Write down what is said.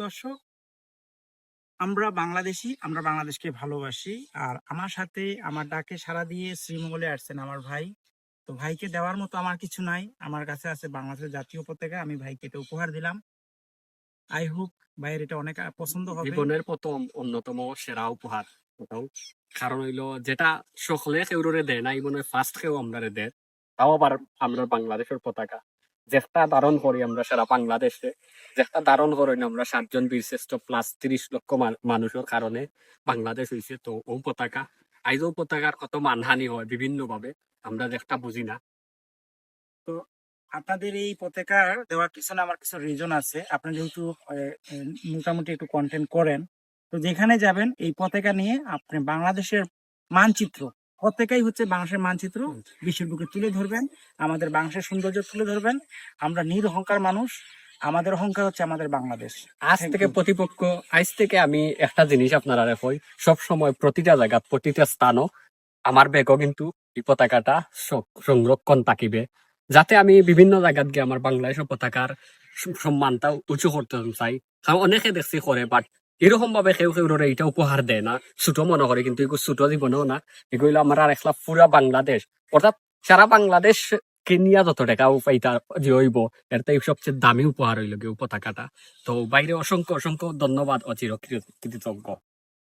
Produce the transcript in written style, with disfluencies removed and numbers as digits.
দর্শক, আমরা বাংলাদেশী, আমরা বাংলাদেশকে ভালোবাসি। আর আমার সাথে আমার ডাকে সাড়া দিয়ে শ্রীমঙ্গলে আসছেন আমার ভাই। তো ভাইকে দেওয়ার মতো আমার কিছু নাই, আমার কাছে আছে বাংলাদেশের জাতীয় পতাকা। আমি ভাইকে এটা উপহার দিলাম। আই হোপ ভাইয়ের এটা অনেক পছন্দ হবে। জীবনের প্রথম অন্যতম সেরা উপহার কোথাও। কারণ হইলো যেটা সকলে কেউরে দেয় না, মনে হয় ফার্স্ট কেউ আমরা দেয়, তাও আবার আমরা বাংলাদেশের পতাকা যেটা ধারণ করি আমরা সারা বাংলাদেশে, যেটা ধারণ করি না আমরা 7 জন বীরশ্রেষ্ঠ প্লাস 30 লক্ষ মানুষের কারণে বাংলাদেশ হয়েছে। তো ও পতাকা আইজও পতাকার কত মানহানি হয় বিভিন্ন ভাবে, আমরা যেটা বুঝি না। তো আপনাদের এই পতাকা দেওয়ার পিছনে আমার কিছু রিজন আছে। আপনি যেহেতু মোটামুটি একটু কন্টেন্ট করেন, তো যেখানে যাবেন এই পতাকা নিয়ে আপনি বাংলাদেশের মানচিত্র, পতাকাই হচ্ছে বাংলাদেশের মানচিত্র, বিশ্বের বুকে তুলে ধরবেন। আমাদের বাংলাদেশের সৌন্দর্য তুলে ধরবেন। আমরা নিরহংকার মানুষ, আমাদের অহংকার হচ্ছে আমাদের বাংলাদেশ। আজ Thank থেকে you. প্রতিপক্ষ, আজ থেকে আমি একটা জিনিস আপনারা কই, সব সময় প্রতিটা জায়গা প্রতিটা স্থানও আমার ব্যাগও কিন্তু এই পতাকাটা সংরক্ষণ থাকিবে, যাতে আমি বিভিন্ন জায়গাত গিয়ে আমার বাংলাদেশের পতাকার সম্মানটা উঁচু করতে চাই। কারণ অনেকে দেখছি করে, বাট এরকম ভাবে কেউ কেউ এটা উপহার দেয় না, ছোট মনে করে, কিন্তু এগুলো ছোট জীবনেও না, এগুলো আমার আর একলা পুরা বাংলাদেশ, অর্থাৎ সারা বাংলাদেশ কেনিয়া যত টাকা পাইতা যে হইব, এর তাই সবচেয়ে দামি উপহার হইল গিয়ে পতাকাটা। তো বাইরে অসংখ্য অসংখ্য ধন্যবাদ, অচির কৃতজ্ঞ।